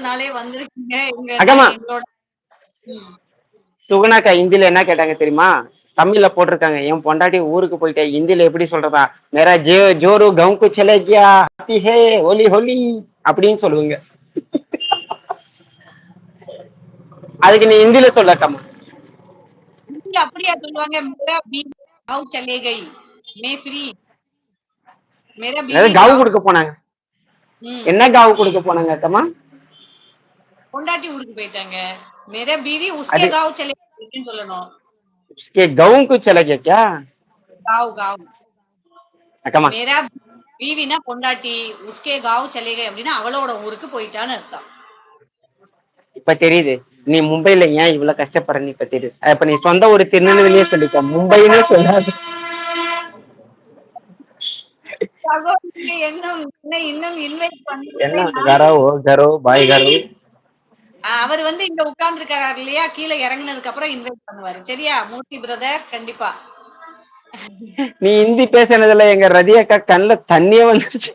நாளே வந்திருக்கீங்க. அக்கம்மா எங்களோட ம். சுகுணாக்கா ஹிந்தில என்ன கேட்டாங்க தெரியுமா? தமிழ்ல போட்டிருக்காங்க. என் பொண்டாட்டி ஊருக்கு போயிட்டேன். ஹிந்தில எப்படி சொல்றதா? மேரா ஜோரு கவுக்கு சலே கியா ஹாப்பி ஹே ஹோலி ஹோலி அப்படின்னு சொல்லுவீங்க. அதுக்கு நீ ஹிந்தில சொல்லக்கம்மா. ஹிந்தி அப்படியா சொல்லுவாங்க? மேரா பீவி गाँव चले गई मैं फ्री मेरा அதாவது बीवी காவு गाँव கொடுக்க போனாங்க. ம். என்ன காவு கொடுக்க போனாங்க அக்கம்மா? பொண்டாட்டி ஊருக்கு போயிட்டாங்க. मेरा बीवी उसके அது गाँव चले गई அப்படின்னு சொல்லணும். उसके गाँव को चला गया क्या? गाँव गाँव அக்கம்மா मेरा बीवीனா பொண்டாட்டி उसके गाँव चले गए அப்படின்னா அவளோட ஊருக்கு போயிட்டான்னு அர்த்தம். இப்ப தெரியுது. நீ மும்பைல ஏன் இவ்வளவு கஷ்டப்படுறன்னு இப்ப தெரியுது. அப்ப நீ சொந்த ஒரு திருநெல்வேலியே சொல்லிக்க. மும்பைன்னு சொல்லாது. சகோதரிக்கு இன்னும் இன்னும் இன்வைட் பண்ணல. என்ன கரோ கரோ பாய் கரோ. அவர் வந்து இங்க உட்கார்ந்து இருக்காரு இல்லையா? கீழ இறங்குனதுக்கு அப்புறம் இன்வைட் பண்ணுவாரு. சரியா? மூர்த்தி பிரதர் கண்டிப்பா. நீ ஹிந்தி பேசுனதுல எங்க ரதி அக்கா கண்ணுல தண்ணியே வந்துருச்சு.